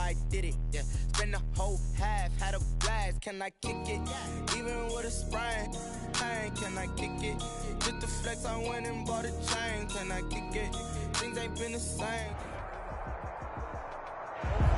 I did it, yeah. Spend the whole half, had a blast. Can I kick it? Even with a sprain, pain, can I kick it? Just the flex, I went and bought a chain. Can I kick it? Things ain't been the same.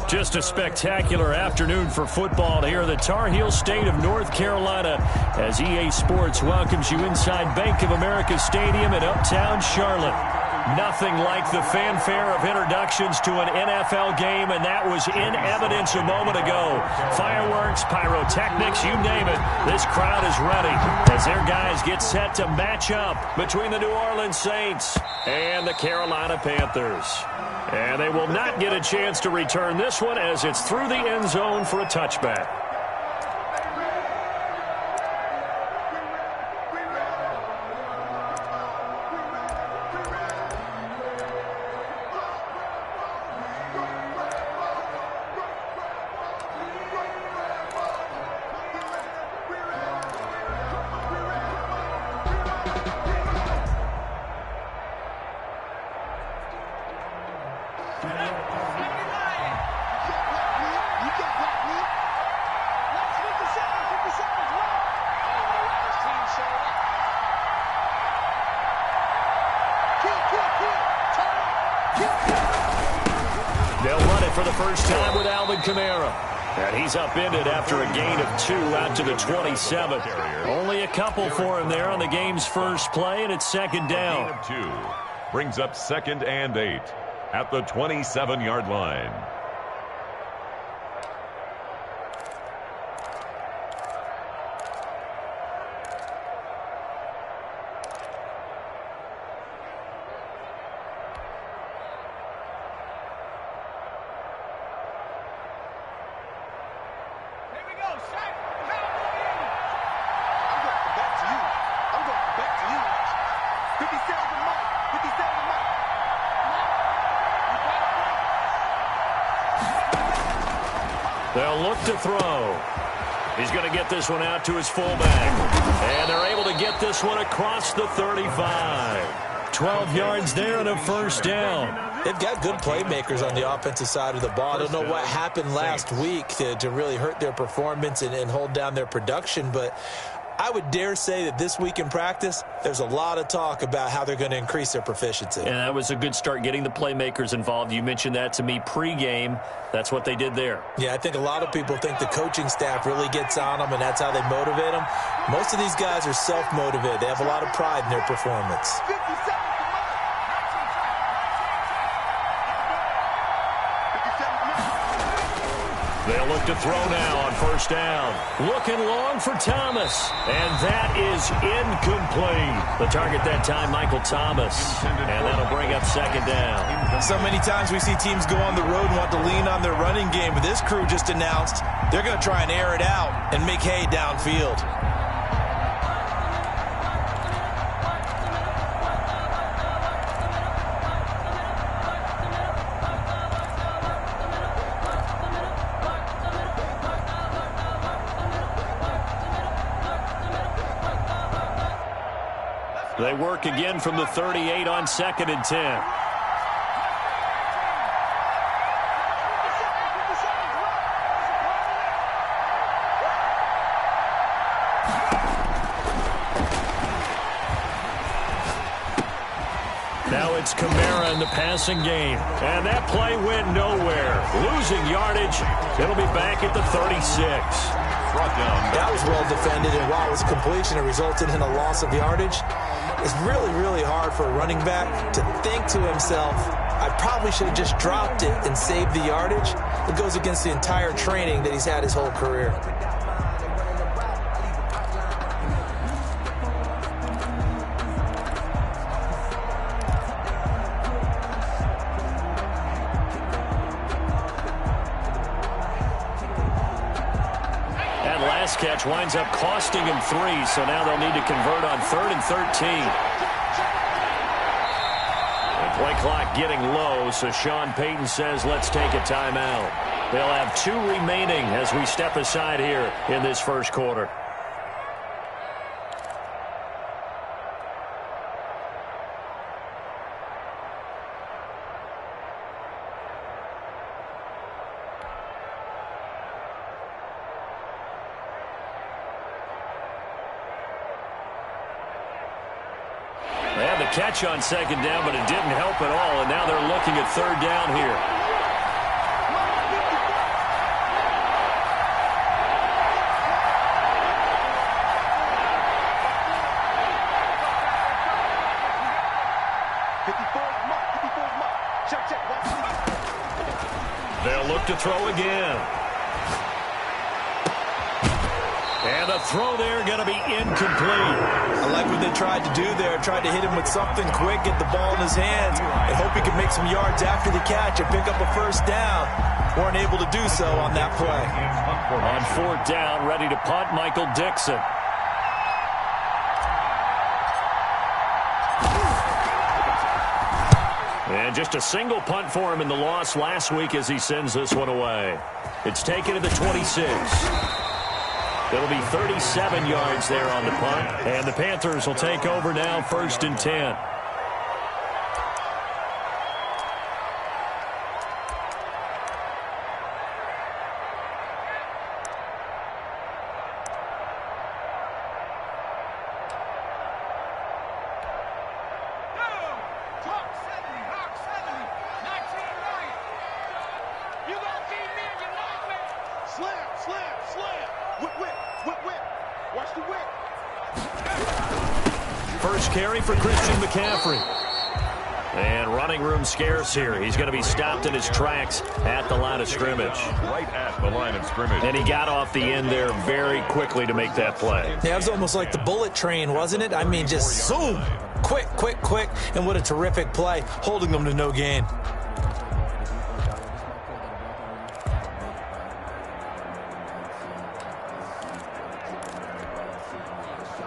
Just a spectacular afternoon for football here in the Tar Heel state of North Carolina as EA Sports welcomes you inside Bank of America Stadium in uptown Charlotte. Nothing like the fanfare of introductions to an NFL game, and that was in evidence a moment ago. Fireworks, pyrotechnics, you name it. This crowd is ready as their guys get set to match up between the New Orleans Saints and the Carolina Panthers. And they will not get a chance to return this one as it's through the end zone for a touchback. And he's upended after a gain of 2 out to the 27. Only a couple for him there on the game's first play, and it's second down. A gain of 2 brings up 2nd and 8 at the 27-yard line. They'll look to throw. He's going to get this one out to his fullback. And they're able to get this one across the 35. 12 yards there and a first down. They've got good playmakers on the offensive side of the ball. I don't know what happened last week to really hurt their performance and hold down their production, but I would dare say that this week in practice, there's a lot of talk about how they're going to increase their proficiency. And that was a good start, getting the playmakers involved. You mentioned that to me pregame. That's what they did there. Yeah, I think a lot of people think the coaching staff really gets on them, and that's how they motivate them. Most of these guys are self-motivated. They have a lot of pride in their performance. They'll look to throw now on first down. Looking long for Thomas. And that is incomplete. The target that time, Michael Thomas. And that'll bring up second down. So many times we see teams go on the road and want to lean on their running game. But this crew just announced they're going to try and air it out and make hay downfield. They work again from the 38 on 2nd and 10. Now it's Kamara in the passing game. And that play went nowhere. Losing yardage. It'll be back at the 36. That was well defended, and while it was completion, it resulted in a loss of yardage. It's really, really hard for a running back to think to himself, I probably should have just dropped it and saved the yardage. It goes against the entire training that he's had his whole career. Catch winds up costing him 3, so now they'll need to convert on 3rd and 13. The play clock getting low, so Sean Payton says let's take a timeout. They'll have 2 remaining as we step aside here in this first quarter. catch on second down, but it didn't help at all, and now they're looking at third down here. They'll look to throw again. And the throw there going to be incomplete. I like what they tried to do there. Tried to hit him with something quick, get the ball in his hands, and hope he could make some yards after the catch and pick up a first down. Weren't able to do so on that play. On fourth down, ready to punt, Michael Dixon. And just a single punt for him in the loss last week as he sends this one away. It's taken to the 26. It'll be 37 yards there on the punt. And the Panthers will take over now, 1st and 10. First carry for Christian McCaffrey. And running room scarce here. He's going to be stopped in his tracks at the line of scrimmage. Right at the line of scrimmage. And he got off the end there very quickly to make that play. Yeah, it was almost like the bullet train, wasn't it? I mean, just zoom. Quick, quick, quick. And what a terrific play, holding them to no gain.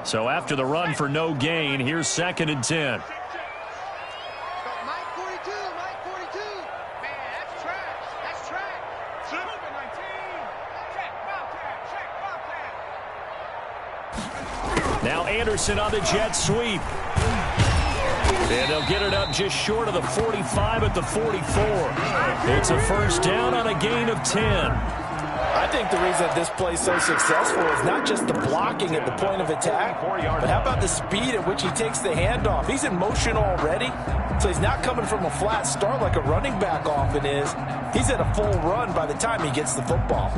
So after the run for no gain, here's 2nd and 10. Now Anderson on the jet sweep. And they'll get it up just short of the 45 at the 44. It's a first down on a gain of 10. I think the reason that this play is so successful is not just the blocking at the point of attack, but how about the speed at which he takes the handoff? He's in motion already, so he's not coming from a flat start like a running back often is. He's at a full run by the time he gets the football.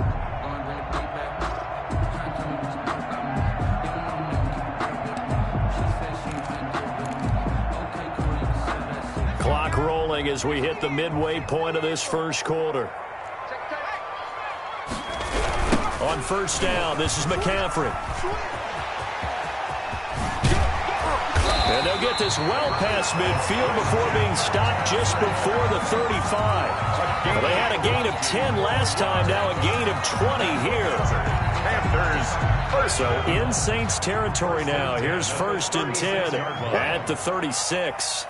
Clock rolling as we hit the midway point of this first quarter. On first down, this is McCaffrey. And they'll get this well past midfield before being stopped just before the 35. Well, they had a gain of 10 last time, now a gain of 20 here. Panthers. So in Saints territory now. Here's 1st and 10 at the 36.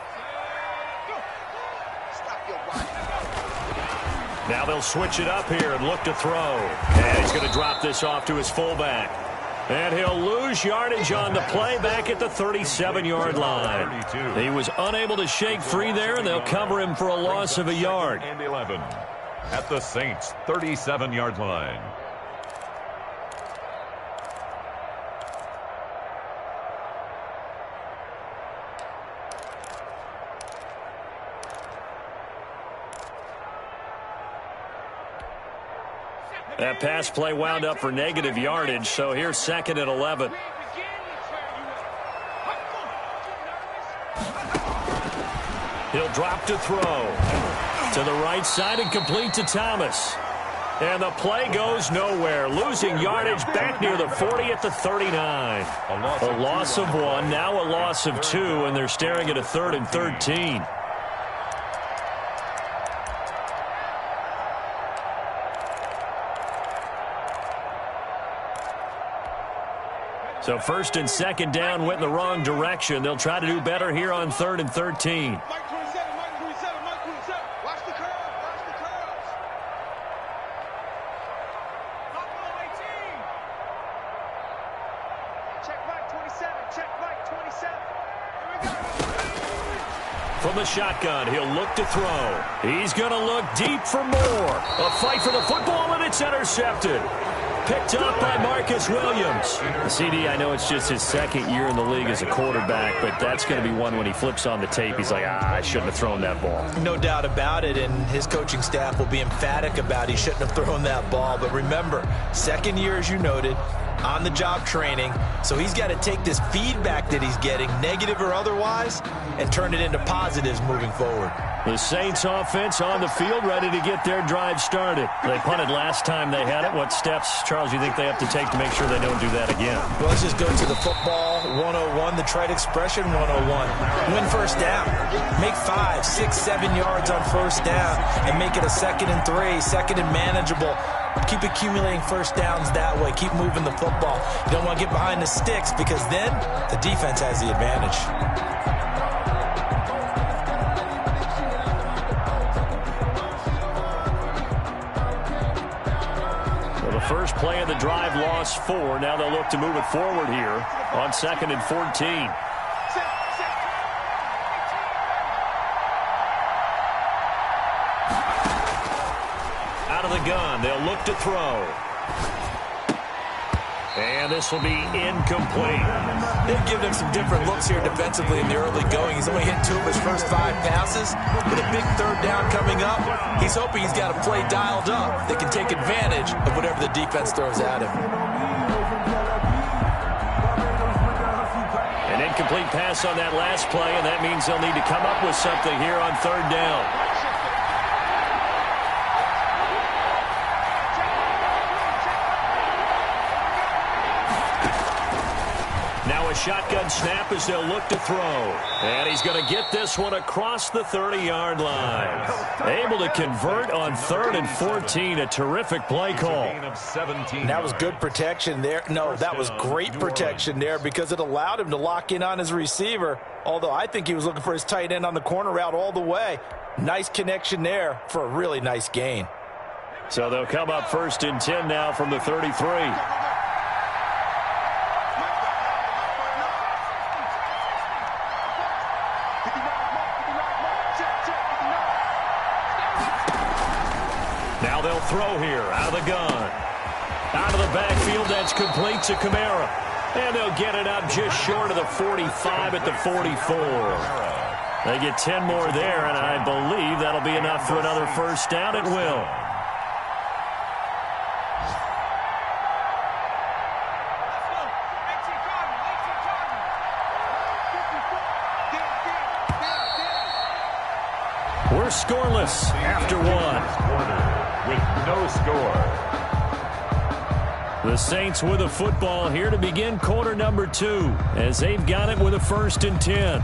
Now they'll switch it up here and look to throw. And he's going to drop this off to his fullback. And he'll lose yardage on the play back at the 37-yard line. He was unable to shake free there, and they'll cover him for a loss of a yard. And 11 at the Saints' 37-yard line. That pass play wound up for negative yardage, so here's 2nd and 11. He'll drop to throw. To the right side and complete to Thomas. And the play goes nowhere. Losing yardage back near the 40 at the 39. A loss of 1, now a loss of 2, and they're staring at a 3rd and 13. So 1st and 2nd down went in the wrong direction. They'll try to do better here on 3rd and 13. From the shotgun, he'll look to throw. He's going to look deep for more. A fight for the football, and it's intercepted. picked up by Marcus Williams. CD, I know it's just his second year in the league as a quarterback, but that's going to be one when he flips on the tape. He's like, I shouldn't have thrown that ball. No doubt about it, and his coaching staff will be emphatic about he shouldn't have thrown that ball. But remember, second year, as you noted, on-the-job training, so he's got to take this feedback that he's getting, negative or otherwise, and turn it into positives moving forward. The Saints offense on the field, ready to get their drive started. They punted last time they had it. What steps, Charles, you think they have to take to make sure they don't do that again? Well, let's just go to the football 101, the trite expression 101. Win first down. Make 5, 6, 7 yards on first down and make it a 2nd and 3, second and manageable. Keep accumulating first downs that way. Keep moving the football. You don't want to get behind the sticks because then the defense has the advantage. The first play of the drive lost 4. Now they'll look to move it forward here on 2nd and 14. Out of the gun, they'll look to throw. And this will be incomplete. They've given him some different looks here defensively in the early going. He's only hit 2 of his first 5 passes. With a big third down coming up, he's hoping he's got a play dialed up that can take advantage of whatever the defense throws at him. An incomplete pass on that last play, and that means they'll need to come up with something here on 3rd down. Shotgun snap as they'll look to throw. And he's going to get this one across the 30-yard line. Able to convert on 3rd and 14. A terrific play call. That was good protection there. No, that was great protection there because it allowed him to lock in on his receiver. Although I think he was looking for his tight end on the corner route all the way. Nice connection there for a really nice gain. So they'll come up 1st and 10 now from the 33. Now they'll throw here out of the gun. Out of the backfield, that's complete to Kamara. And they'll get it up just short of the 45 at the 44. They get 10 more there, and I believe that'll be enough for another first down. It will. We're scoreless after 1. With no score. The Saints with a football here to begin quarter number 2 as they've got it with a 1st and 10.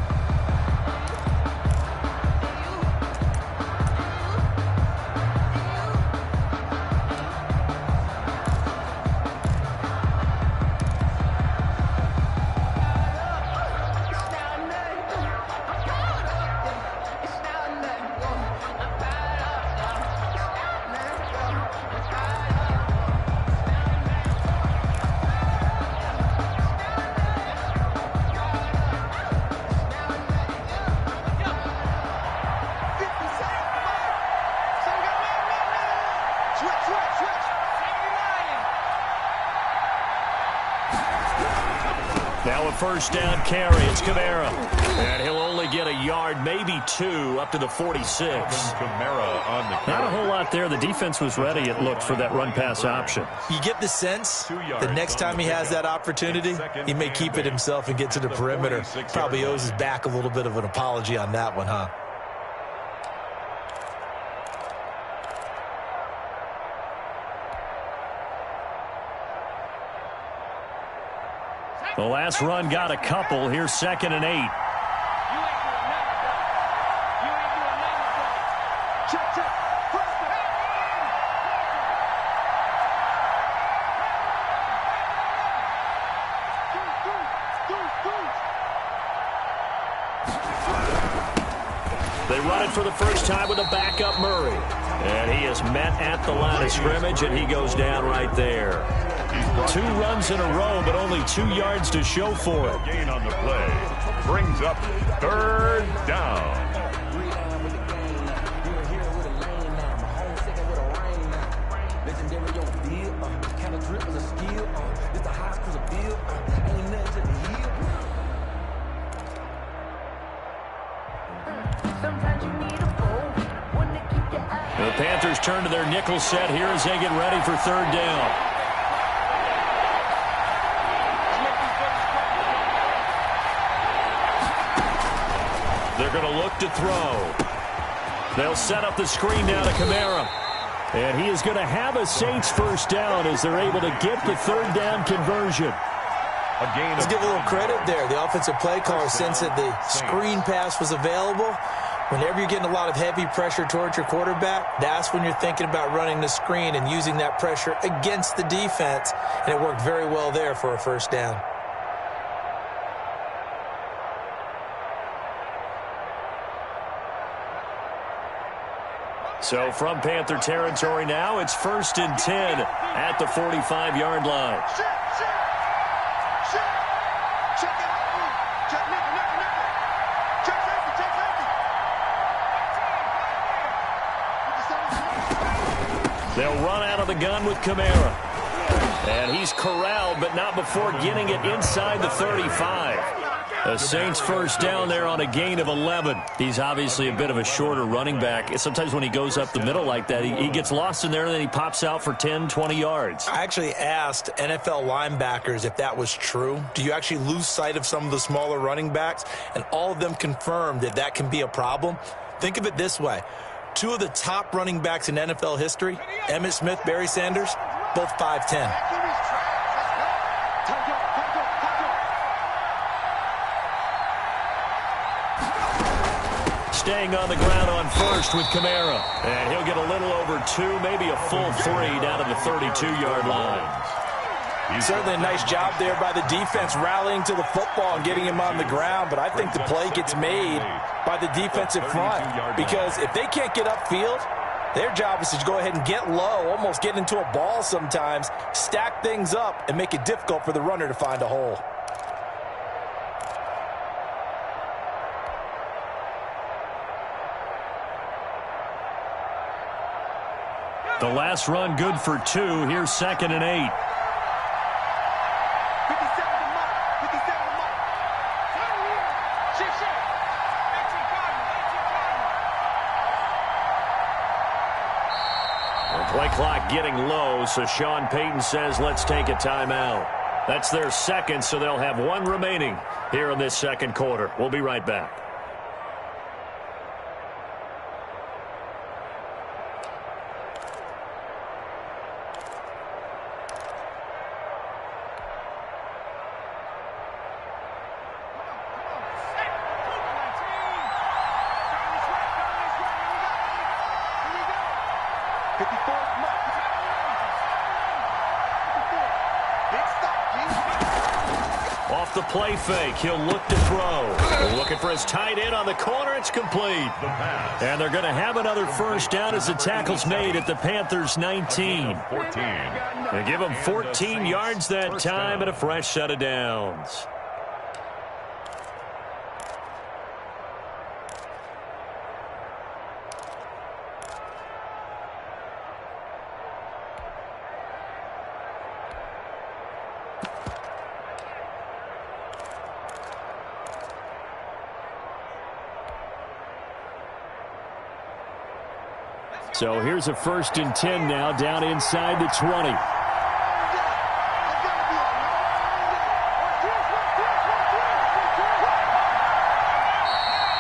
Now a first down carry. It's Kamara. And he'll only get a yard, maybe 2, up to the 46. Kamara on the carry. Not a whole lot there. The defense was ready, it looked, for that run-pass option. You get the sense the next time he has that opportunity, he may keep it himself and get to the perimeter. Probably owes his back a little bit of an apology on that one, huh? The last run got a couple. Here's 2nd and 8. They run it for the first time with a backup Murray. And he is met at the line of scrimmage, and he goes down right there. 2 runs in a row, but only 2 yards to show for it. Gain on the play brings up 3rd down. Legendary on the field. Kind of drip is a skill. It's the high school of field. Ain't nothing to the hill. Sometimes you need a bowl, one to keep your eye. The Panthers turn to their nickel set here as they get ready for third down. They're going to look to throw. They'll set up the screen now to Kamara. And he is going to have a Saints first down as they're able to get the third down conversion. Let's give a little credit there. The offensive play caller sensed that the screen pass was available. Whenever you're getting a lot of heavy pressure towards your quarterback, that's when you're thinking about running the screen and using that pressure against the defense. And it worked very well there for a first down. So from Panther territory now, it's 1st and 10 at the 45-yard line. They'll run out of the gun with Kamara. And he's corralled, but not before getting it inside the 35. The Saints first down there on a gain of 11. He's obviously a bit of a shorter running back. Sometimes when he goes up the middle like that, he gets lost in there, and then he pops out for 10, 20 yards. I actually asked NFL linebackers if that was true. Do you actually lose sight of some of the smaller running backs? And all of them confirmed that that can be a problem. Think of it this way. Two of the top running backs in NFL history, Emmitt Smith, Barry Sanders, both 5'10". Staying on the ground on first with Kamara. And he'll get a little over 2, maybe a full 3 down to the 32-yard line. Certainly a nice job there by the defense rallying to the football and getting him on the ground, but I think the play gets made by the defensive front because if they can't get upfield, their job is to go ahead and get low, almost get into a ball sometimes, stack things up, and make it difficult for the runner to find a hole. The last run good for 2. Here's 2nd and 8. Play clock getting low, so Sean Payton says let's take a timeout. That's their second, so they'll have 1 remaining here in this second quarter. We'll be right back. Off the play fake, he'll look to throw. They're looking for his tight end on the corner. It's complete. And they're going to have another first down as the tackle's made at the Panthers' 19. They give him 14 yards that time and a fresh set of downs. So here's a 1st and 10 now down inside the 20.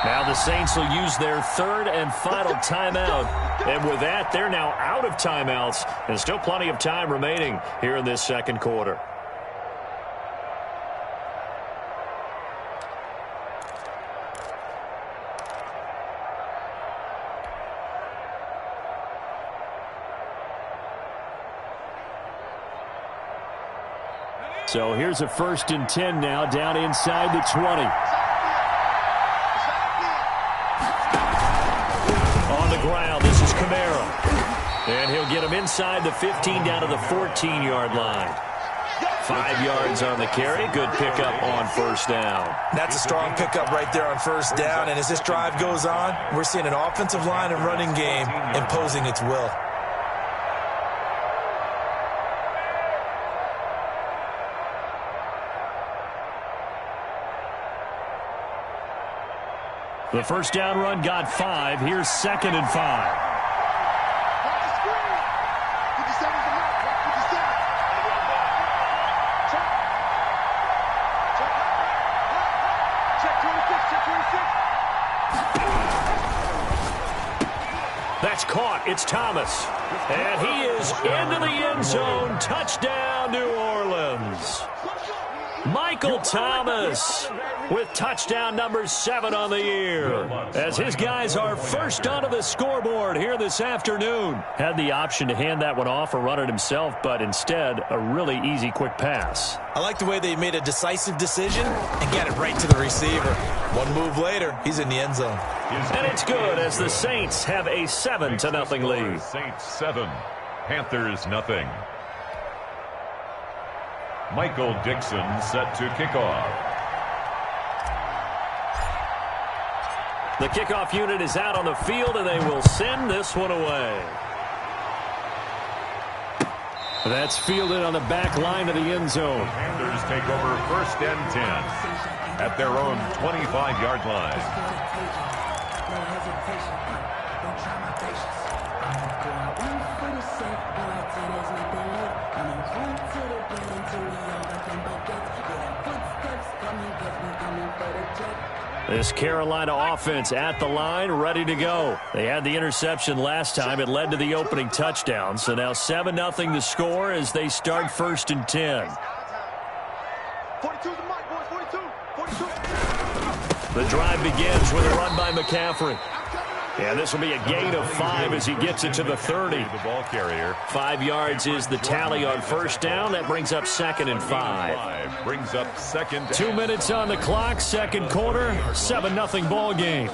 Now the Saints will use their 3rd and final timeout. And with that, they're now out of timeouts. And still plenty of time remaining here in this second quarter. So here's a 1st and 10 now down inside the 20. On the ground, this is Kamara. And he'll get him inside the 15 down to the 14-yard line. 5 yards on the carry. Good pickup on first down. That's a strong pickup right there on first down. And as this drive goes on, we're seeing an offensive line and running game imposing its will. The first down run got 5. Here's 2nd and 5. That's caught. It's Thomas. And he is into the end zone. Touchdown, New Orleans. Michael Thomas with touchdown number 7 on the year, as his guys are first onto the scoreboard here this afternoon. Had the option to hand that one off or run it himself, but instead a really easy quick pass. I like the way they made a decisive decision and got it right to the receiver. One move later, he's in the end zone. And it's good as the Saints have a 7-0 lead. Saints 7, Panthers nothing. Michael Dixon set to kick off. The kickoff unit is out on the field, and they will send this one away. That's fielded on the back line of the end zone. Panthers take over 1st and 10 at their own 25-yard line. This Carolina offense at the line, ready to go. They had the interception last time. It led to the opening touchdown. So now 7-0 to score as they start 1st and 10. 42 the mark, boys. 42. The drive begins with a run by McCaffrey. And this will be a gain of 5 as he gets it to the 30. The ball carrier. 5 yards is the tally on first down. That brings up 2nd and 5. Brings up 2nd. 2 minutes on the clock, second quarter, 7-0 ball game.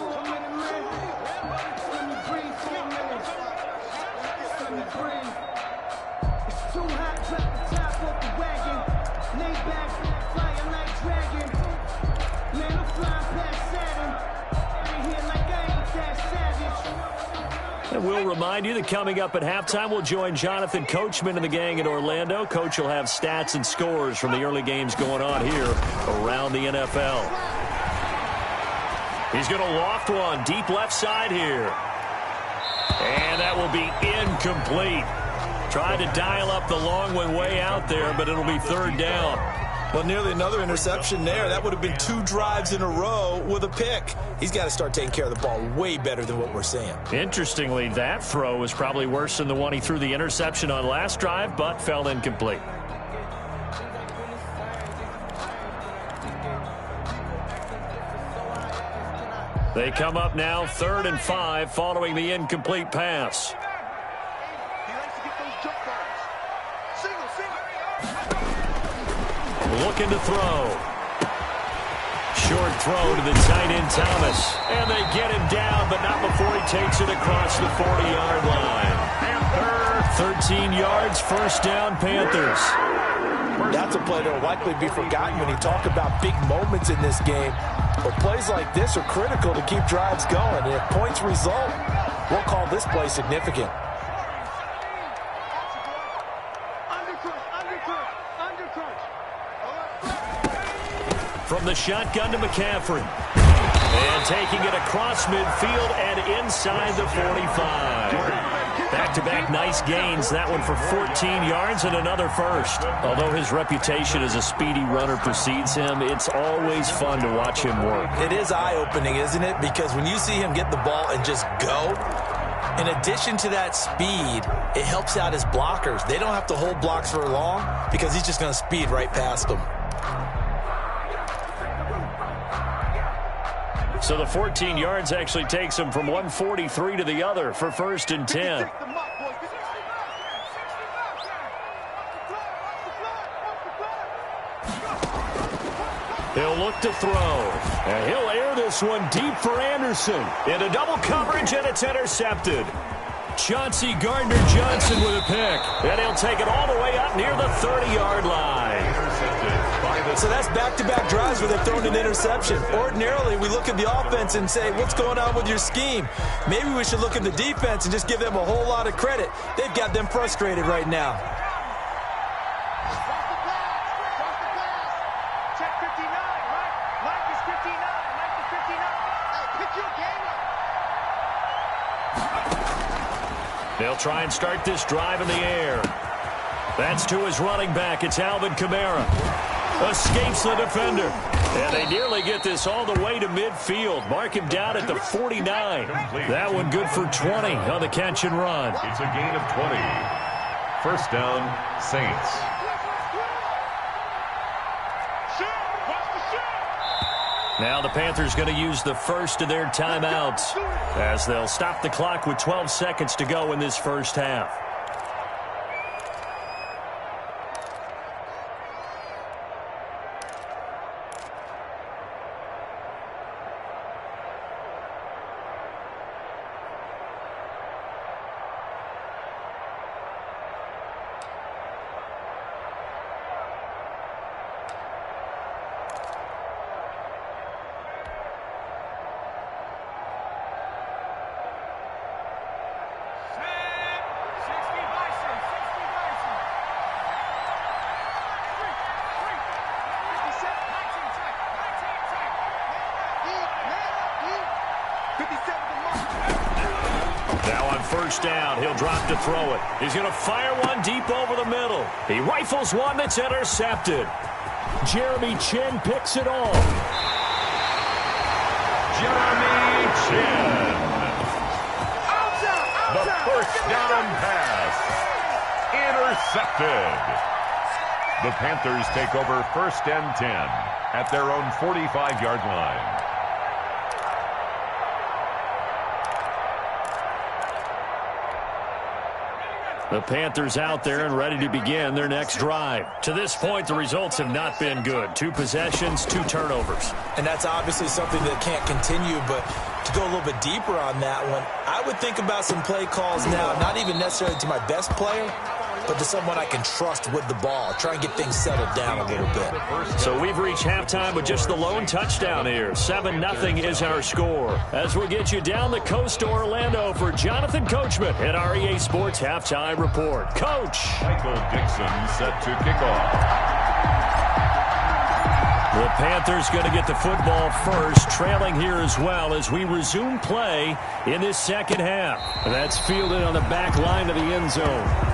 And we'll remind you that coming up at halftime, we'll join Jonathan Coachman and the gang in Orlando. Coach will have stats and scores from the early games going on here around the NFL. He's going to loft one deep left side here. And that will be incomplete. Tried to dial up the long one way out there, but it'll be 3rd down. Well, nearly another interception there. That would have been 2 drives in a row with a pick. He's got to start taking care of the ball way better than what we're seeing. Interestingly, that throw was probably worse than the one he threw the interception on last drive, but fell incomplete. They come up now 3rd and 5 following the incomplete pass. Looking to throw. Short throw to the tight end Thomas. And they get him down, but not before he takes it across the 40-yard line. Panther, 13 yards, first down, Panthers. That's a play that will likely be forgotten when you talk about big moments in this game. But plays like this are critical to keep drives going. And if points result, we'll call this play significant. From the shotgun to McCaffrey. And taking it across midfield and inside the 45. Back-to-back nice gains. That one for 14 yards and another first. Although his reputation as a speedy runner precedes him, it's always fun to watch him work. It is eye-opening, isn't it? Because when you see him get the ball and just go, in addition to that speed, it helps out his blockers. They don't have to hold blocks for long because he's just going to speed right past them. So the 14 yards actually takes him from 143 to the other for 1st and 10. He'll look to throw. And he'll air this one deep for Anderson. Into double coverage, and it's intercepted. Chauncey Gardner-Johnson with a pick. And he'll take it all the way up near the 30-yard line. So that's back-to-back drives where they've thrown an interception. Ordinarily, we look at the offense and say, what's going on with your scheme? Maybe we should look at the defense and just give them a whole lot of credit. They've got them frustrated right now. Check 59, Mike. Mike is 59. Mike is 59. Pick your They'll try and start this drive in the air. That's to his running back. It's Alvin Kamara. Escapes the defender. And they nearly get this all the way to midfield. Mark him down at the 49. That one good for 20 on the catch and run. It's a gain of 20. First down, Saints. Now the Panthers going to use the first of their timeouts as they'll stop the clock with 12 seconds to go in this first half. First down, he'll drop to throw it. He's going to fire one deep over the middle. He rifles one that's intercepted. Jeremy Chin picks it off. Jeremy Chin. The first down pass. Intercepted. The Panthers take over first and 10 at their own 45-yard line. The Panthers out there and ready to begin their next drive. To this point, the results have not been good. 2 possessions, 2 turnovers. And that's obviously something that can't continue, but to go a little bit deeper on that one, I would think about some play calls now, not even necessarily to my best player, but to someone I can trust with the ball. Try and get things settled down a little bit. So we've reached halftime with just the lone touchdown here. 7-0 is our score. As we get you down the coast to Orlando for Jonathan Coachman at our EA Sports Halftime Report. Coach! Michael Dixon set to kick off. The Panthers going to get the football first, trailing here as well as we resume play in this second half. That's fielded on the back line of the end zone.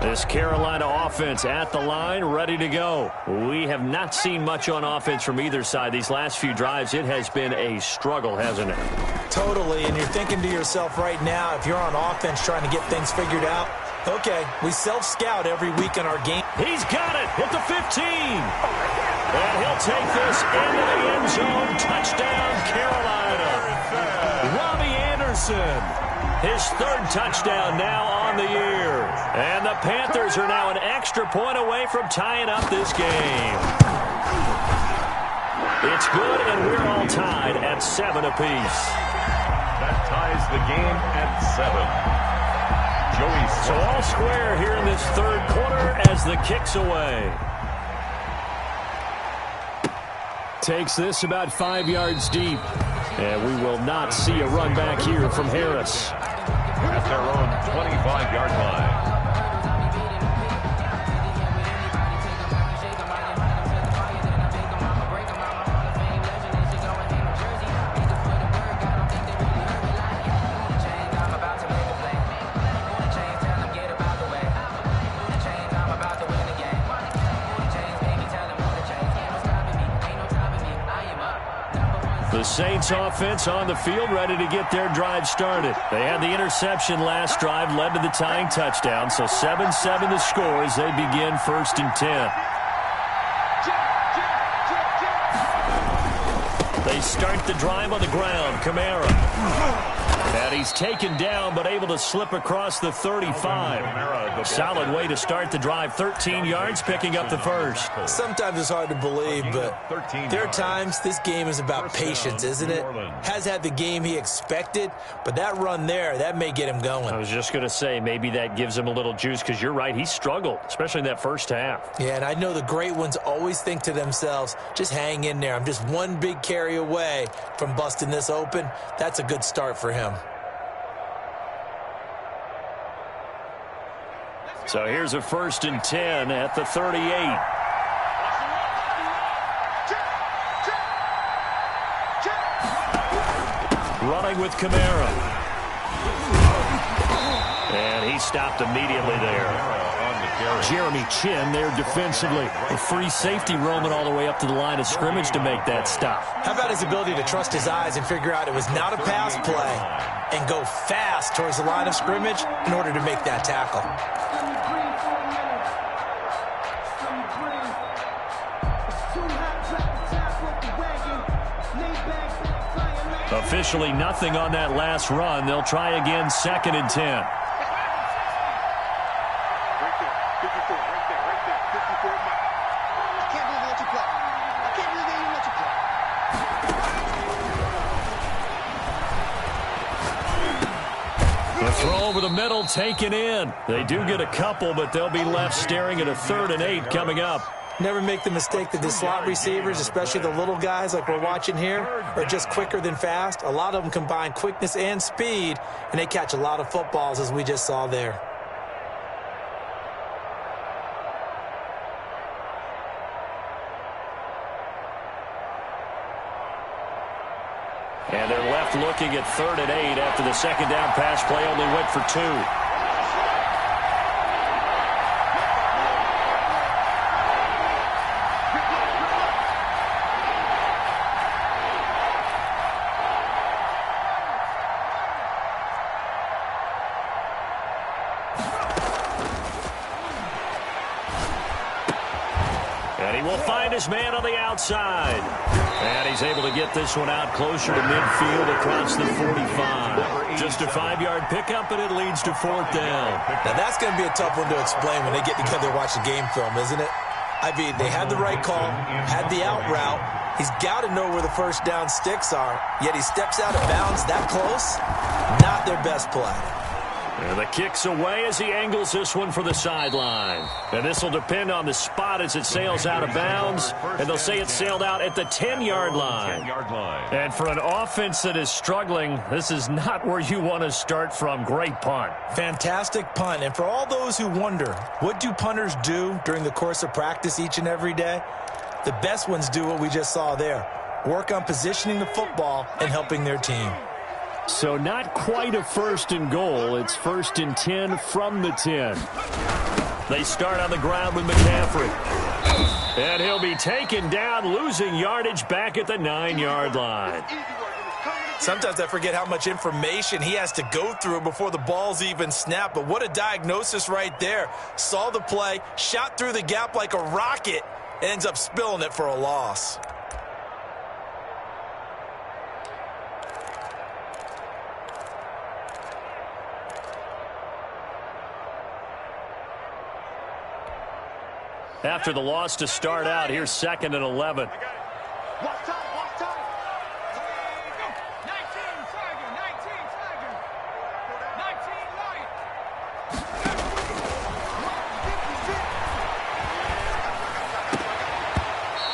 This Carolina offense at the line, ready to go. We have not seen much on offense from either side. These last few drives, it has been a struggle, hasn't it? Totally, and you're thinking to yourself right now, if you're on offense trying to get things figured out, okay, we self-scout every week in our game. He's got it at the 15. And he'll take this into the end zone. Touchdown, Carolina. Robbie Anderson. His 3rd touchdown now on the year. And the Panthers are now an extra point away from tying up this game. It's good, and we're all tied at 7 apiece. That ties the game at 7. Joey. So all square here in this 3rd quarter as the kick's away. Takes this about 5 yards deep. And we will not see a run back here from Harris. At their own 25-yard line. Saints offense on the field, ready to get their drive started. They had the interception last drive, led to the tying touchdown. So 7-7 the score as they begin 1st and 10. They start the drive on the ground. Kamara. And he's taken down, but able to slip across the 35. Solid way to start the drive. 13 yards, picking up the first. Sometimes it's hard to believe, but there are times this game is about patience, isn't it? Has had the game he expected, but that run there, that may get him going. I was just going to say, maybe that gives him a little juice, because you're right, he struggled, especially in that first half. Yeah, and I know the great ones always think to themselves, just hang in there. I'm just one big carry away from busting this open. That's a good start for him. So here's a 1st and 10 at the 38. Running with Kamara. And he stopped immediately there. Jeremy Chin there defensively. A free safety roaming all the way up to the line of scrimmage to make that stop. How about his ability to trust his eyes and figure out it was not a pass play and go fast towards the line of scrimmage in order to make that tackle. Officially nothing on that last run. They'll try again 2nd and 10. The throw over the middle taken in. They do get a couple, but they'll be left staring at a 3rd and 8 coming up. Never make the mistake that the slot receivers, especially the little guys like we're watching here, are just quicker than fast. A lot of them combine quickness and speed, and they catch a lot of footballs, as we just saw there. And they're left looking at 3rd and 8 after the 2nd down pass play only went for 2. And he will find his man on the outside. And he's able to get this one out closer to midfield across the 45. Just a 5-yard pickup, and it leads to 4th down. Now, that's going to be a tough one to explain when they get together and watch the game film, isn't it? I mean, they had the right call, had the out route. He's got to know where the 1st down sticks are, yet he steps out of bounds that close. Not their best play. And the kick's away as he angles this one for the sideline. And this will depend on the spot as it sails out of bounds. And they'll say it sailed out at the 10-yard line. And for an offense that is struggling, this is not where you want to start from. Great punt. Fantastic punt. And for all those who wonder, what do punters do during the course of practice each and every day? The best ones do what we just saw there. Work on positioning the football and helping their team. So not quite a 1st and goal. It's 1st and 10 from the 10. They start on the ground with McCaffrey. And he'll be taken down, losing yardage back at the 9-yard line. Sometimes I forget how much information he has to go through before the ball's even snapped. But what a diagnosis right there. Saw the play, shot through the gap like a rocket, and ends up spilling it for a loss. After the loss to start out, here's 2nd and 11.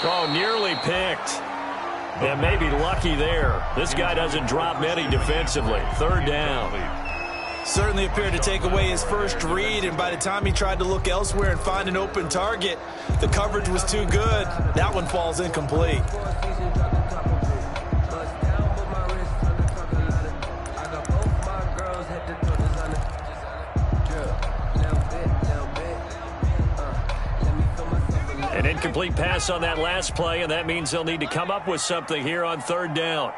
Oh, nearly picked. And maybe lucky there. This guy doesn't drop many defensively. 3rd down. Certainly appeared to take away his first read, and by the time he tried to look elsewhere and find an open target, the coverage was too good. That one falls incomplete. An incomplete pass on that last play, and that means they'll need to come up with something here on 3rd down.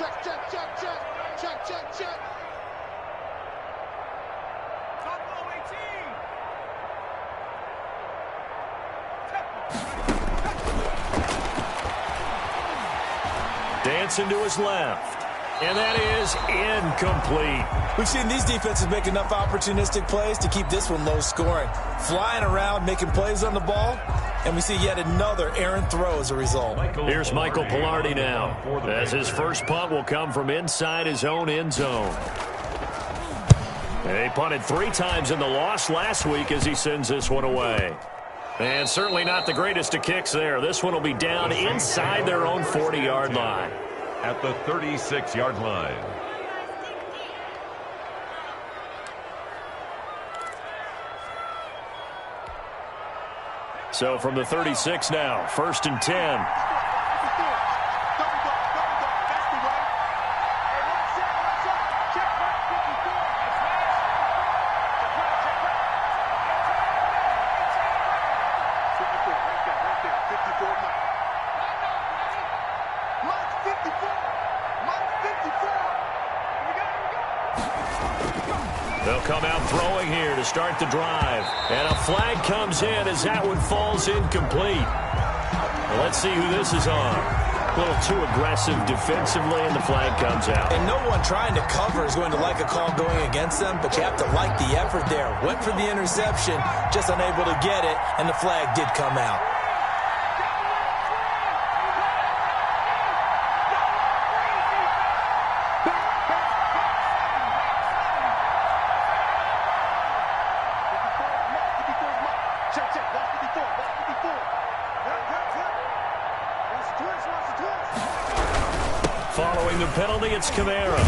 Check, check, check, check. Check, check, check. Top low 18. Dancing to his left. And that is incomplete. We've seen these defenses make enough opportunistic plays to keep this one low scoring. Flying around, making plays on the ball, and we see yet another errant throw as a result. Here's Michael Pilardi now, as his first punt will come from inside his own end zone. He punted 3 times in the loss last week as he sends this one away. And certainly not the greatest of kicks there. This one will be down inside their own 40-yard line. At the 36-yard line. So from the 36 now, 1st and 10. They'll come out throwing here to start the drive. And a flag comes in as that one falls incomplete. Well, let's see who this is on. A little too aggressive defensively, and the flag comes out. And no one trying to cover is going to like a call going against them, but you have to like the effort there. Went for the interception, just unable to get it, and the flag did come out. Following the penalty, it's Kamara.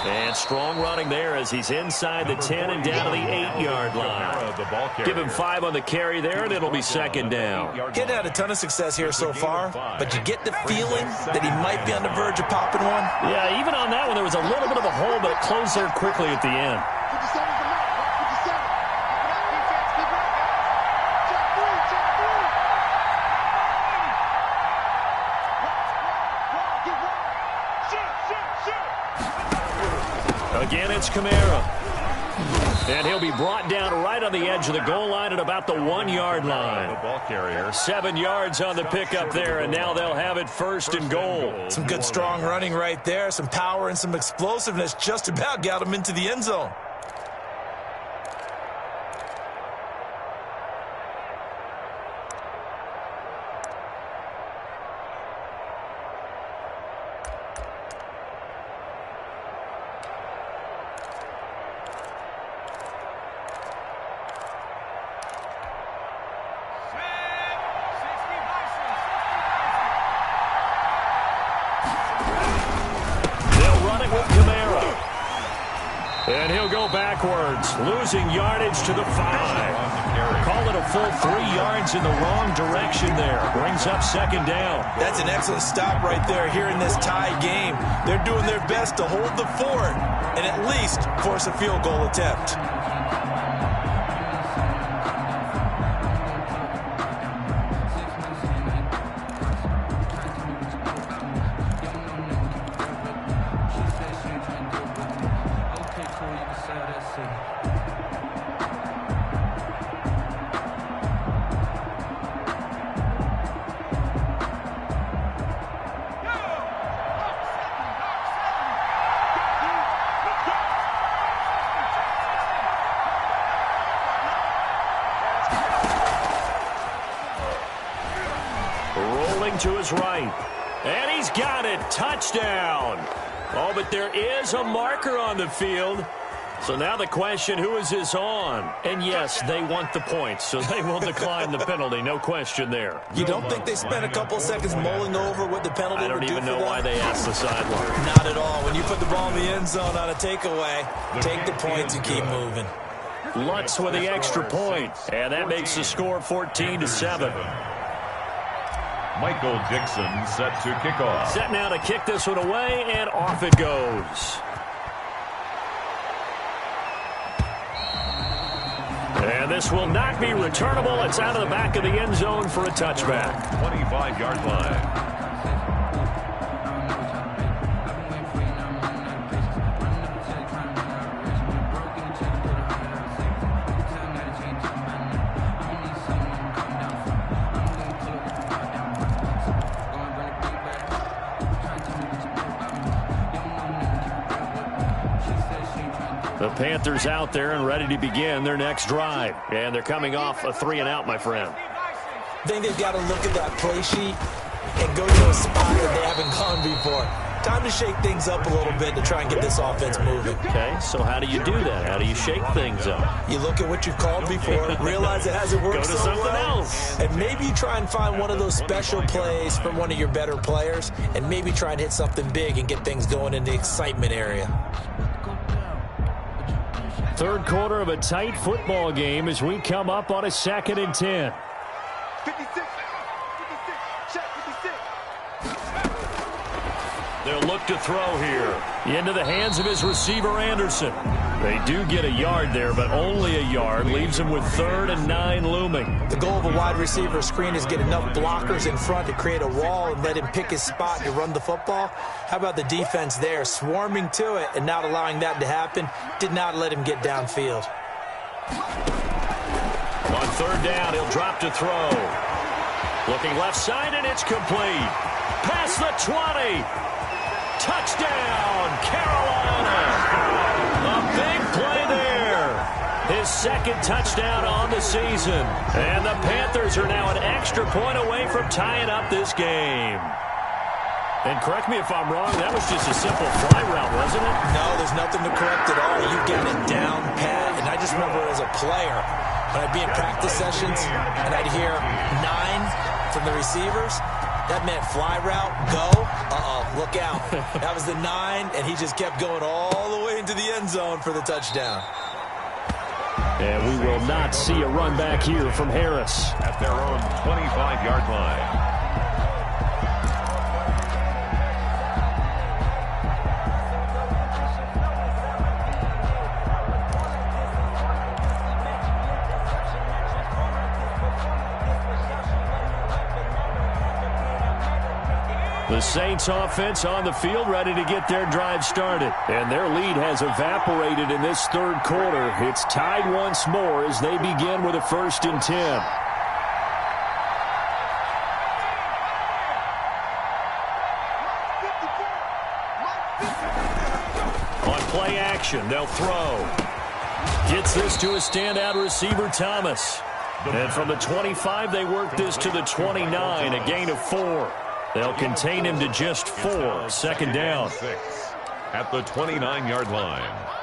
And strong running there as he's inside the 10 and down to the 8-yard line. Give him 5 on the carry there, and it'll be 2nd down. He's had a ton of success here so far, but you get the feeling that he might be on the verge of popping one. Yeah, even on that one, there was a little bit of a hole, but it closed there quickly at the end. Again, it's Kamara. And he'll be brought down right on the edge of the goal line at about the 1-yard line. The ball carrier. 7 yards on the pickup there, and now they'll have it 1st and goal. Some good strong running right there. Some power and some explosiveness just about got him into the end zone. And he'll go backwards, losing yardage to the 5. Call it a full 3 yards in the wrong direction there. Brings up 2nd down. That's an excellent stop right there here in this tie game. They're doing their best to hold the fort and at least force a field goal attempt. To his right. And he's got it. Touchdown. Oh, but there is a marker on the field. So now the question, who is this on? And yes, they want the points, so they will decline the penalty. No question there. You don't think they spent a couple seconds mulling over what the penalty would do for them? I don't even know why they asked the sideline. Not at all. When you put the ball in the end zone on a takeaway, take the points and keep moving. Lutz with the extra point. And that makes the score 14-7. Michael Dixon set to kick off. Set now to kick this one away, and off it goes. And this will not be returnable. It's out of the back of the end zone for a touchback. 25-yard line. The Panthers out there and ready to begin their next drive. And they're coming off a 3-and-out, my friend. I think they've got to look at that play sheet and go to a spot that they haven't gone before. Time to shake things up a little bit to try and get this offense moving. Okay, so how do you do that? How do you shake things up? You look at what you've called before, realize it hasn't worked so well. Go to something else. And maybe you try and find one of those special plays from one of your better players, and maybe try and hit something big and get things going in the excitement area. Third quarter of a tight football game as we come up on a 2nd and 10. 56. Check 56. They'll look to throw here. Into the hands of his receiver, Anderson. They do get a yard there, but only a yard. Leaves him with 3rd and 9 looming. The goal of a wide receiver screen is get enough blockers in front to create a wall and let him pick his spot to run the football. How about the defense there, swarming to it and not allowing that to happen? Did not let him get downfield. On 3rd down, he'll drop to throw. Looking left side, and it's complete. Past the 20. Touchdown, Carolina. A big play there. His 2nd touchdown on the season. And the Panthers are now an extra point away from tying up this game. And correct me if I'm wrong, that was just a simple fly route, wasn't it? No, there's nothing to correct at all. You got it down pat. And I just remember as a player, when I'd be in practice sessions and I'd hear 9 from the receivers, that meant fly route, go, look out. That was the 9, and he just kept going all the way into the end zone for the touchdown. And we will not see a run back here from Harris. At their own 25-yard line. The Saints offense on the field ready to get their drive started. And their lead has evaporated in this 3rd quarter. It's tied once more as they begin with a 1st and 10. On play action, they'll throw. Gets this to a standout receiver, Thomas. And from the 25, they work this to the 29, a gain of 4. They'll contain him to just 4. 2nd down. At the 29-yard line.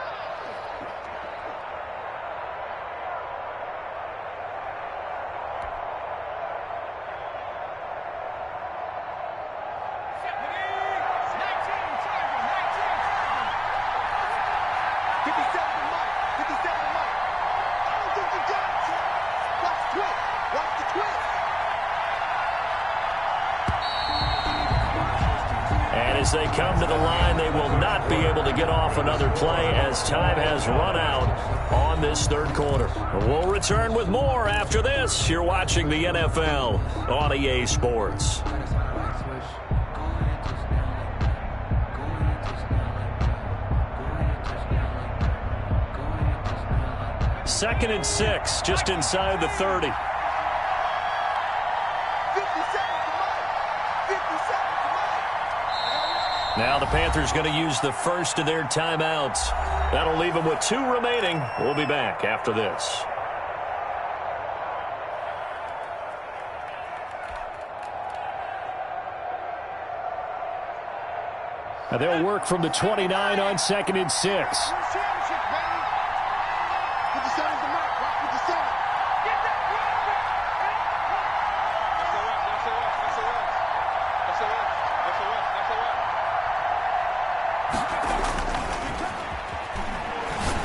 As they come to the line, they will not be able to get off another play as time has run out on this 3rd quarter. We'll return with more after this. You're watching the NFL on EA Sports. Second and 6, just inside the 30. Now the Panthers going to use the first of their timeouts. That'll leave them with 2 remaining. We'll be back after this. Now they'll work from the 29 on 2nd and 6.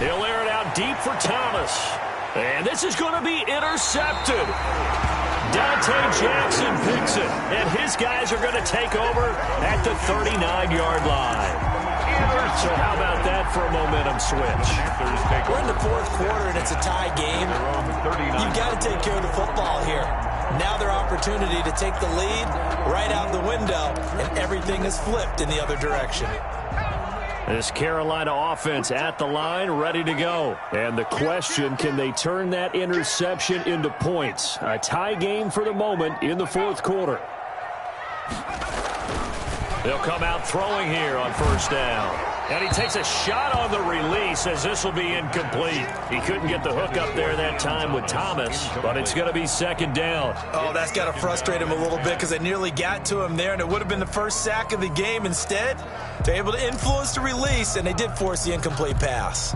He'll air it out deep for Thomas. And this is going to be intercepted. Dante Jackson picks it. And his guys are going to take over at the 39-yard line. So how about that for a momentum switch? We're in the 4th quarter and it's a tie game. You've got to take care of the football here. Now their opportunity to take the lead right out the window, and everything is flipped in the other direction. This Carolina offense at the line, ready to go. And the question, can they turn that interception into points? A tie game for the moment in the 4th quarter. They'll come out throwing here on first down. And he takes a shot on the release as this will be incomplete. He couldn't get the hook up there that time with Thomas, but it's going to be second down. Oh, that's got to frustrate him a little bit because they nearly got to him there, and it would have been the first sack of the game. Instead, they're able to influence the release, and they did force the incomplete pass.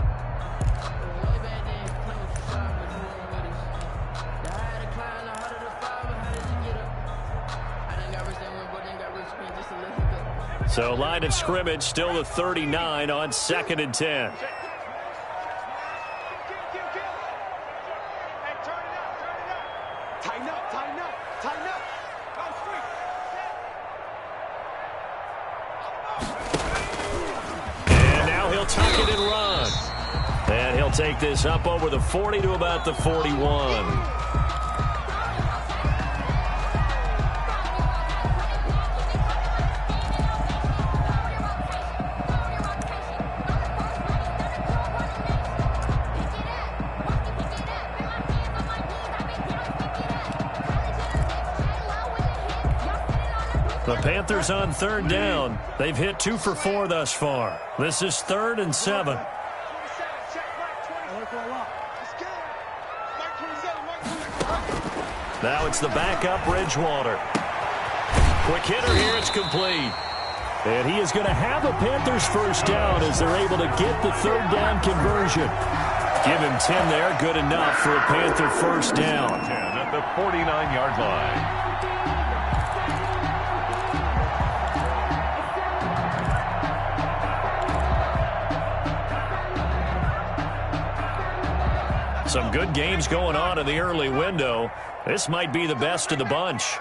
So line of scrimmage still the 39 on 2nd and 10. Tighten up, tighten up, tighten up. Go straight. And now he'll tuck it and run. And he'll take this up over the 40 to about the 41. The Panthers on third down. They've hit 2 for 4 thus far. This is 3rd and 7. Now it's the backup Bridgewater. Quick hitter here. It's complete. And he is going to have a Panthers first down as they're able to get the third down conversion. Give him 10 there. Good enough for a Panther first down. 10 at the 49-yard line. Some good games going on in the early window. This might be the best of the bunch.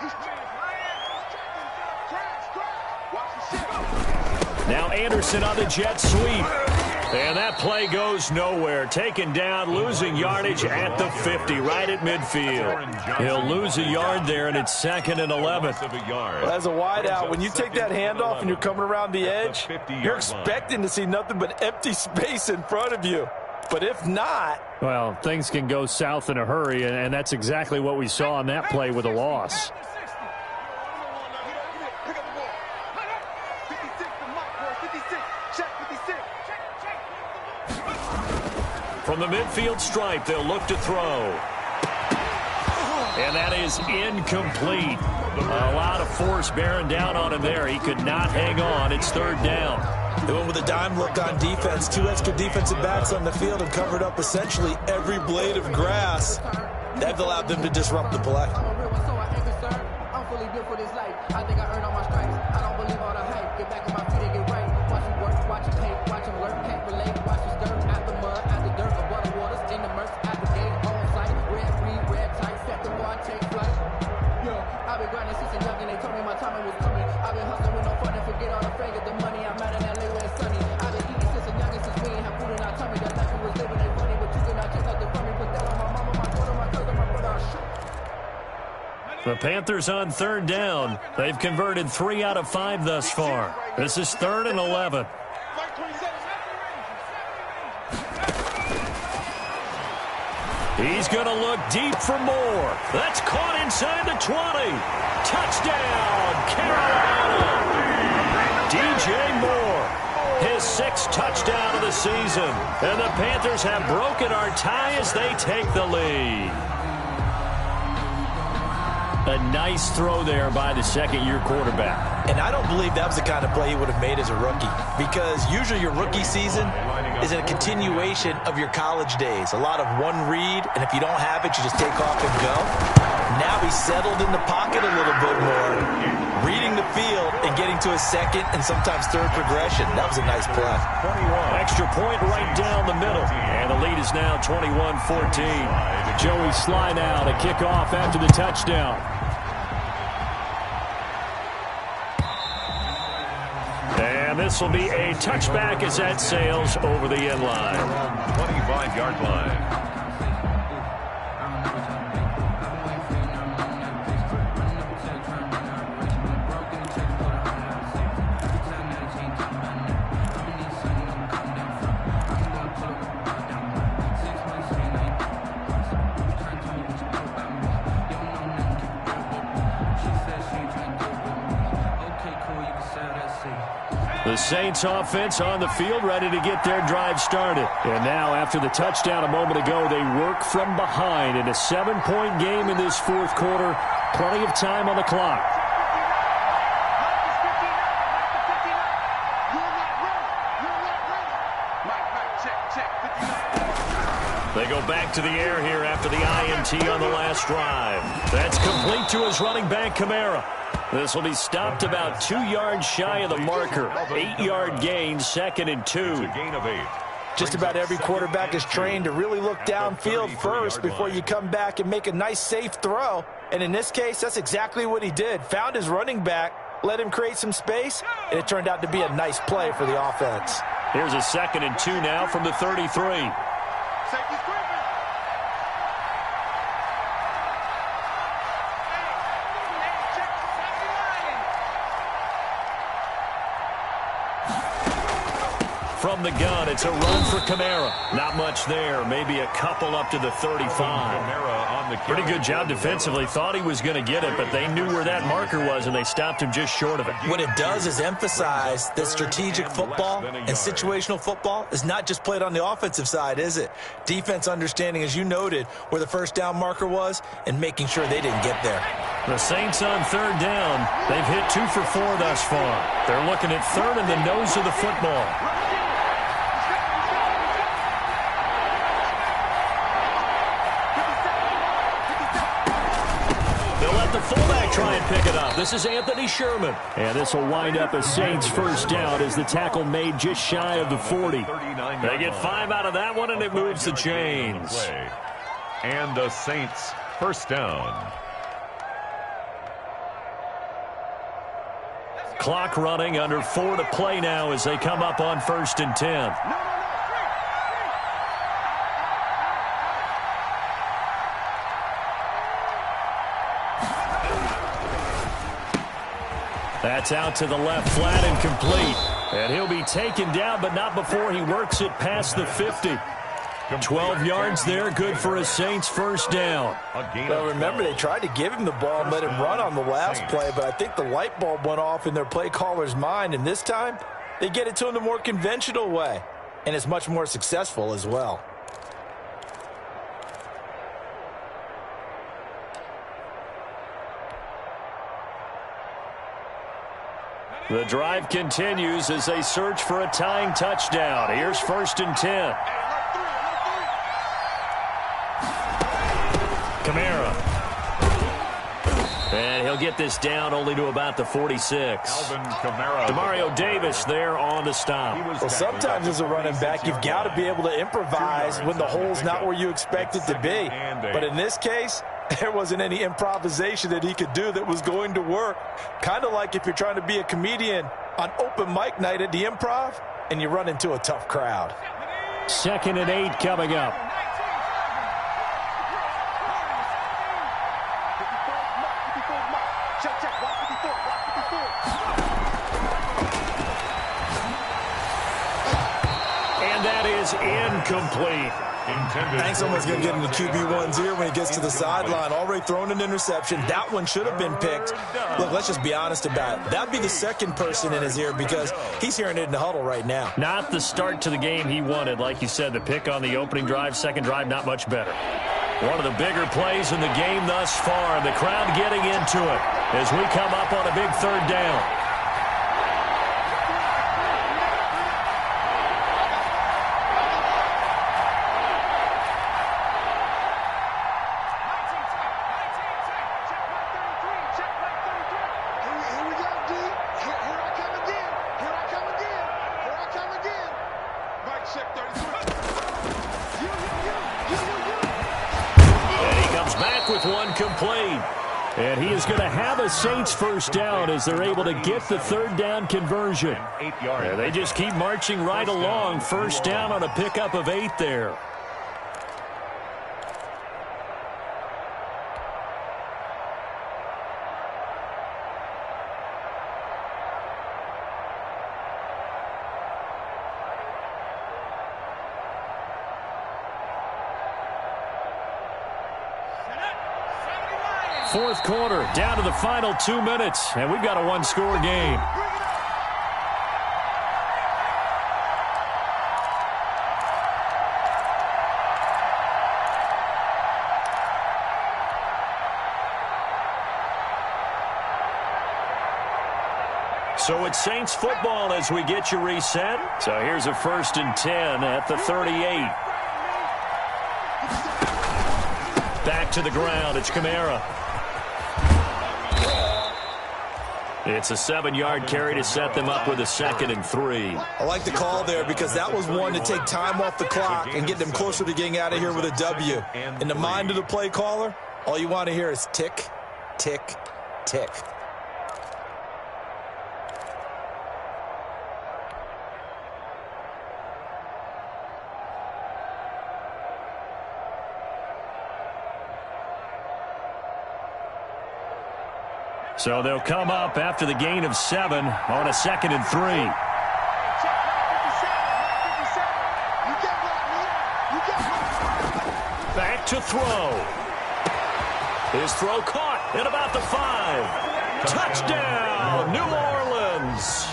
Now Anderson on the jet sweep. And that play goes nowhere. Taken down, losing yardage at the 50, right at midfield. He'll lose a yard there, and it's 2nd and 11. Well, as a wideout, when you take that handoff and you're coming around the edge, you're expecting to see nothing but empty space in front of you. But if not... Well, things can go south in a hurry, and that's exactly what we saw on that play with a loss. From the midfield stripe, they'll look to throw. And that is incomplete. A lot of force bearing down on him there. He could not hang on. It's 3rd down. They went with a dime look on defense. 2 extra defensive backs on the field and covered up essentially every blade of grass. That allowed them to disrupt the play. I'm fully built for this life. I think I earned all my stripes. I don't believe all the hype. Get back on my feet and get right. Watch him work, watch him hate, watch him work, can't relate. Watch him stir out the mud, out the dirt, above the waters, in the murks, at the gate, on site. Red, green, red, tight, set the bar, take flight. Yeah, I've been grinding since a young and they told me my time was coming. I've been hustling with no fun and forget all the fame, get the money. I'm out in LA where it's sunny. I've been eating since a young and since we ain't have food in our tummy. That life we was living ain't funny, but you cannot take nothing from me. Put that on my mama, my daughter, my cousin, my brother, I'll shoot. The Panthers on 3rd down. They've converted 3 out of 5 thus far. This is 3rd and 11. He's going to look deep for more. That's caught inside the 20. Touchdown, Carolina. DJ Moore, his 6th touchdown of the season. And the Panthers have broken our tie as they take the lead. A nice throw there by the second-year quarterback. And I don't believe that was the kind of play he would have made as a rookie, because usually your rookie season is a continuation of your college days. A lot of one read, and if you don't have it, you just take off and go. Now he's settled in the pocket a little bit more, reading the field and getting to his second and sometimes third progression. That was a nice play. Extra point right down the middle. And the lead is now 21-14. Joey Sly now to kick off after the touchdown. And this will be a touchback as that sails over the end line. 25-yard line. Okay, cool, you can sell that. The Saints offense on the field, ready to get their drive started. And now, after the touchdown a moment ago, they work from behind in a 7-point game in this fourth quarter. Plenty of time on the clock. They go back to the air here after the INT on the last drive. That's complete to his running back, Kamara. This will be stopped about 2 yards shy of the marker. 8-yard gain, 2nd and 2. It's a gain of 8. Just about every quarterback is trained to really look downfield first before you come back and make a nice, safe throw. And in this case, that's exactly what he did. Found his running back, let him create some space, and it turned out to be a nice play for the offense. Here's a 2nd and 2 now from the 33. From the gun, it's a run for Kamara. Not much there. Maybe a couple up to the 35. Pretty good job defensively. Thought he was going to get it, but they knew where that marker was, and they stopped him just short of it. What it does is emphasize that strategic football and situational football is not just played on the offensive side, is it? Defense understanding, as you noted, where the first down marker was and making sure they didn't get there. The Saints on 3rd down. They've hit 2 for 4 thus far. They're looking at 3rd in the nose of the football. The fullback try and pick it up. This is Anthony Sherman. And this will wind up a Saints first down as the tackle made just shy of the 40. They get 5 out of that one, and it moves the chains. And the Saints first down. Clock running, under 4 to play now as they come up on 1st and 10. That's out to the left, flat and complete. And he'll be taken down, but not before he works it past the 50. 12 yards there, good for a Saints first down. Well, remember, they tried to give him the ball and let him run on the last play, but I think the light bulb went off in their play caller's mind, and this time they get it to him the more conventional way, and it's much more successful as well. The drive continues as they search for a tying touchdown. Here's 1st and 10. Kamara. And he'll get this down only to about the 46. Demario Davis there on the stop. Well, sometimes as a running back, you've got to be able to improvise when the hole's not where you expect it to be. But in this case, there wasn't any improvisation that he could do that was going to work. Kind of like if you're trying to be a comedian on open mic night at the Improv and you run into a tough crowd. 2nd and 8 coming up. And that is incomplete. I think someone's going to get in the QB1's ear when he gets to the sideline. Already thrown an interception. That one should have been picked. Look, let's just be honest about it. That'd be the second person in his ear because he's hearing it in the huddle right now. Not the start to the game he wanted. Like you said, the pick on the opening drive, second drive, not much better. One of the bigger plays in the game thus far. The crowd getting into it as we come up on a big 3rd down. And he is going to have a Saints first down as they're able to get the 3rd down conversion. Yeah, they just keep marching right along. First down on a pickup of 8 there. Fourth quarter, down to the final 2 minutes, and we've got a 1-score game. So it's Saints football as we get you reset. So here's a 1st and 10 at the 38. Back to the ground. It's Kamara. It's a 7-yard carry to set them up with a 2nd and 3. I like the call there because that was one to take time off the clock and get them closer to getting out of here with a W. In the mind of the play caller, all you want to hear is tick, tick, tick. So they'll come up after the gain of 7 on a 2nd and 3. Back to throw. His throw caught at about the 5. Touchdown, New Orleans.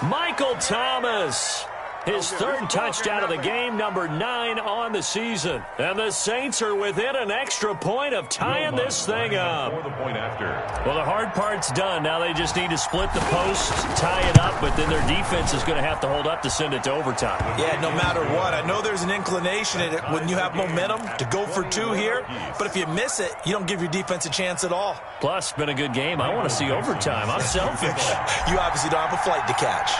Michael Thomas. His 3rd touchdown of the game, number 9 on the season. And the Saints are within an extra point of tying this thing up. Well, the hard part's done. Now they just need to split the post, tie it up, but then their defense is going to have to hold up to send it to overtime. Yeah, no matter what. I know there's an inclination in it when you have momentum to go for 2 here, but if you miss it, you don't give your defense a chance at all. Plus, been a good game. I want to see overtime. I'm selfish. You obviously don't have a flight to catch.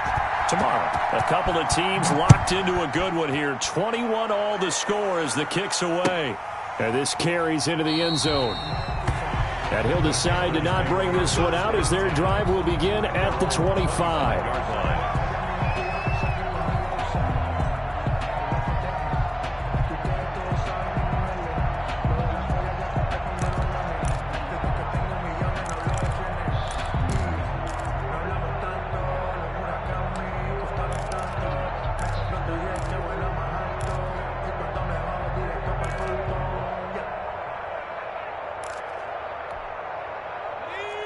Tomorrow, a couple of teams locked into a good one here. 21 all the score as the kick's away. And this carries into the end zone. And he'll decide to not bring this one out as their drive will begin at the 25.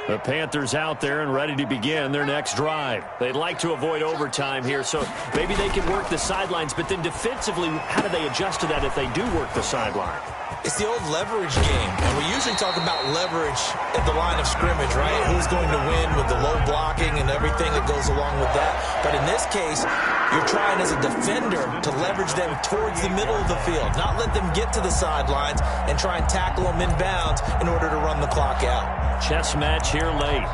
The Panthers out there and ready to begin their next drive. They'd like to avoid overtime here, so maybe they can work the sidelines, but then defensively, how do they adjust to that if they do work the sideline? It's the old leverage game, and we usually talk about leverage at the line of scrimmage, right? Who's going to win with the low blocking and everything that goes along with that. But in this case, you're trying as a defender to leverage them towards the middle of the field, not let them get to the sidelines and try and tackle them inbounds in order to run the clock out. Chess match here late.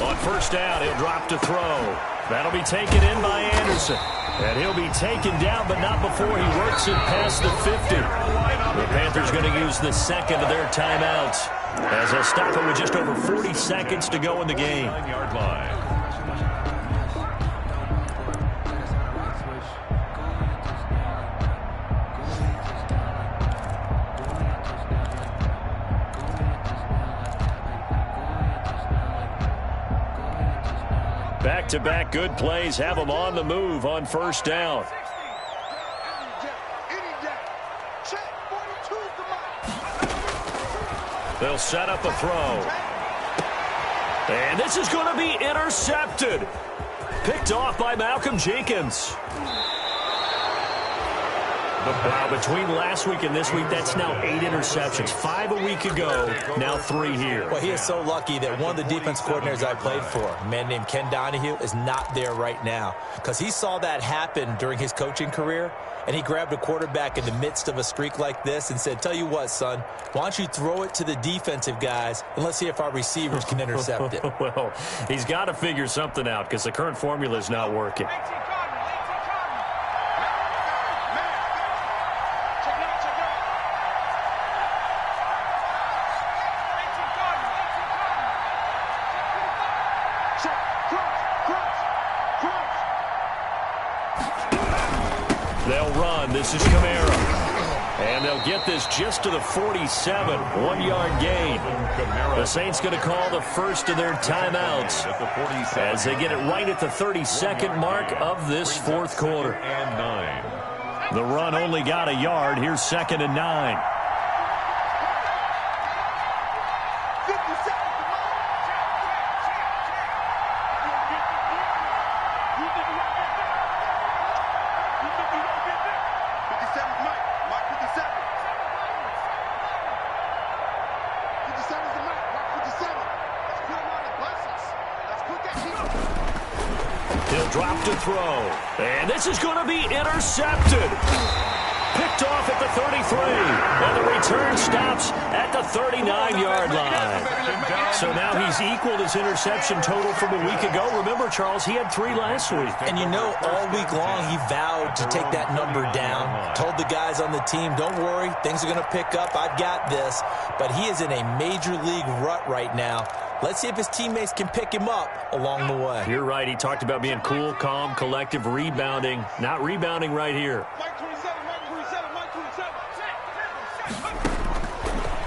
On 1st down, he'll drop to throw. That'll be taken in by Anderson. And he'll be taken down, but not before he works it past the 50. The Panthers going to use the 2nd of their timeouts as they'll stop it with just over 40 seconds to go in the game. 9-yard line. Back-to-back good plays have them on the move on 1st down. They'll set up a throw. And this is going to be intercepted. Picked off by Malcolm Jenkins. Wow, between last week and this week, that's now 8 interceptions. 5 a week ago, now 3 here. Well, he is so lucky that one of the defense coordinators I played for, a man named Ken Donahue, is not there right now. Because he saw that happen during his coaching career, and he grabbed a quarterback in the midst of a streak like this and said, tell you what, son, why don't you throw it to the defensive guys, and let's see if our receivers can intercept it. Well, he's got to figure something out because the current formula is not working. They'll run. This is Kamara. And they'll get this just to the 47. 1-yard gain. The Saints going to call the 1st of their timeouts as they get it right at the 32nd mark of this 4th quarter. The run only got a yard. Here's 2nd and 9. He'll drop to throw. And this is going to be intercepted. Picked off at the 33. And the return stops at the 39-yard line. So now he's equaled his interception total from a week ago. Remember, Charles, he had 3 last week. And you know, all week long he vowed to take that number down. Told the guys on the team, don't worry, things are going to pick up. I've got this. But he is in a major league rut right now. Let's see if his teammates can pick him up along the way. You're right. He talked about being cool, calm, collective, rebounding. Not rebounding right here.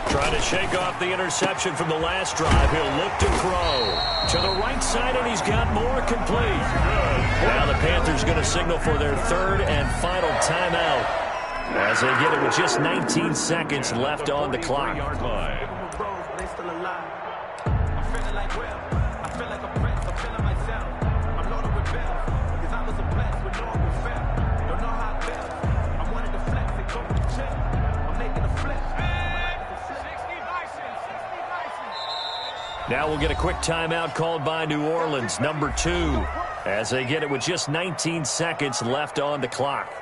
Trying to shake off the interception from the last drive. He'll look to throw. To the right side, and he's got more complete. Now the Panthers going to signal for their 3rd and final timeout as they get it with just 19 seconds left on the clock. Now we'll get a quick timeout called by New Orleans, number 2, as they get it with just 19 seconds left on the clock.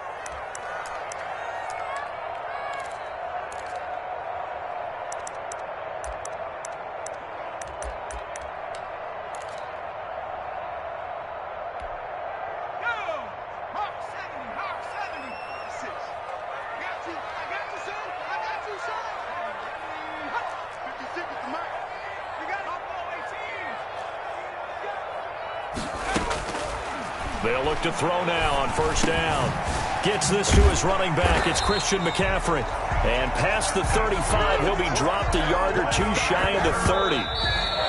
They'll look to throw now on 1st down. Gets this to his running back. It's Christian McCaffrey. And past the 35, he'll be dropped a yard or 2 shy of the 30.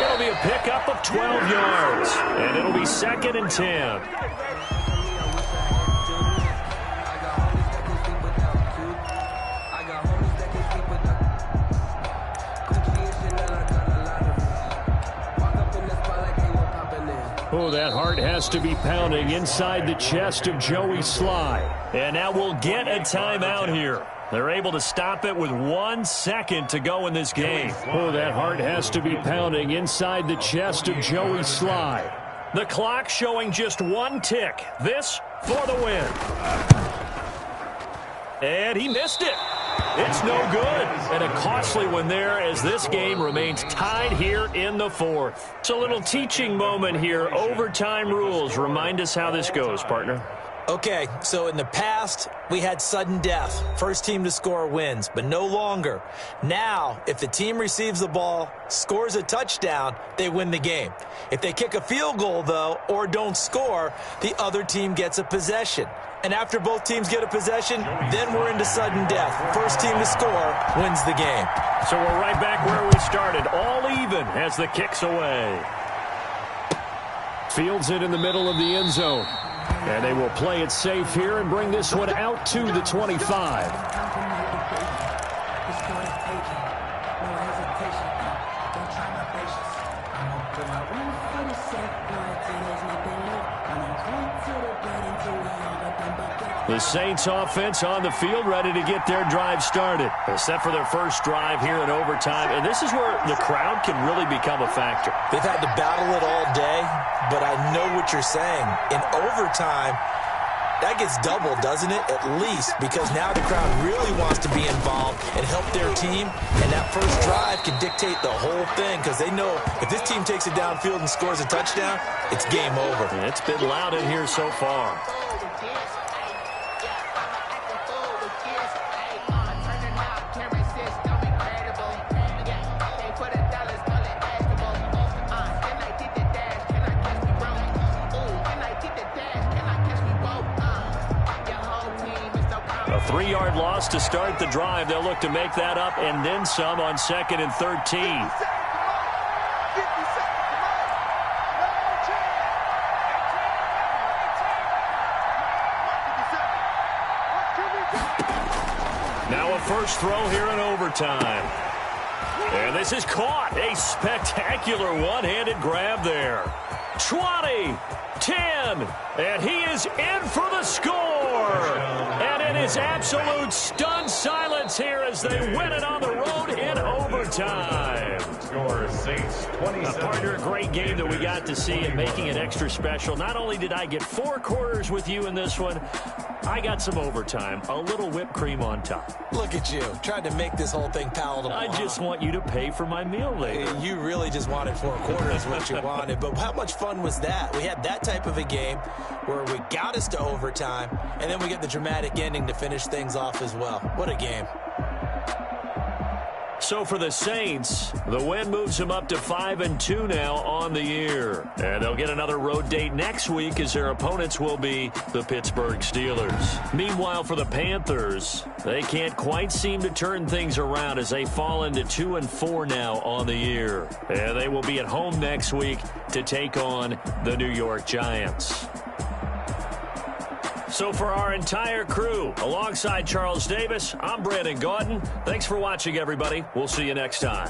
It'll be a pickup of 12 yards. And it'll be 2nd and 10. Oh, that heart has to be pounding inside the chest of Joey Sly. And now we'll get a timeout here. They're able to stop it with 1 second to go in this game. Oh, that heart has to be pounding inside the chest of Joey Sly. The clock showing just 1 tick. This for the win. And he missed it. It's no good. And a costly one there as this game remains tied here in the 4th. It's a little teaching moment here. Overtime rules. Remind us how this goes, partner. Okay, so in the past, we had sudden death. First team to score wins, but no longer. Now, if the team receives the ball, scores a touchdown, they win the game. If they kick a field goal, though, or don't score, the other team gets a possession. And after both teams get a possession, then we're into sudden death. First team to score wins the game. So we're right back where we started, all even as the kick's away. Fields it in the middle of the end zone. And they will play it safe here and bring this one out to the 25. The Saints offense on the field ready to get their drive started. They're set for their first drive here in overtime. And this is where the crowd can really become a factor. They've had to battle it all day, but I know what you're saying. In overtime, that gets doubled, doesn't it? At least, because now the crowd really wants to be involved and help their team. And that first drive can dictate the whole thing because they know if this team takes it downfield and scores a touchdown, it's game over. And it's been loud in here so far. A 3-yard loss to start the drive. They'll look to make that up and then some on 2nd and 13. Now a first throw here in overtime. And this is caught. A spectacular one-handed grab there. 20, 10, and he is in for the score. And it is absolute stunned silence here as they win it on the road in overtime. Score Saints 27. Partner, a great game that we got to see and making it extra special. Not only did I get 4 quarters with you in this one, I got some overtime, a little whipped cream on top. Look at you, trying to make this whole thing palatable. I just want you to pay for my meal later. You really just wanted 4 quarters, what you wanted. But how much fun was that? We had that type of a game where we got us to overtime, and then we get the dramatic ending to finish things off as well. What a game. So for the Saints, the win moves them up to 5-2 now on the year. And they'll get another road date next week as their opponents will be the Pittsburgh Steelers. Meanwhile, for the Panthers, they can't quite seem to turn things around as they fall into 2-4 now on the year. And they will be at home next week to take on the New York Giants. So for our entire crew, alongside Charles Davis, I'm Brandon Gaudin. Thanks for watching, everybody. We'll see you next time.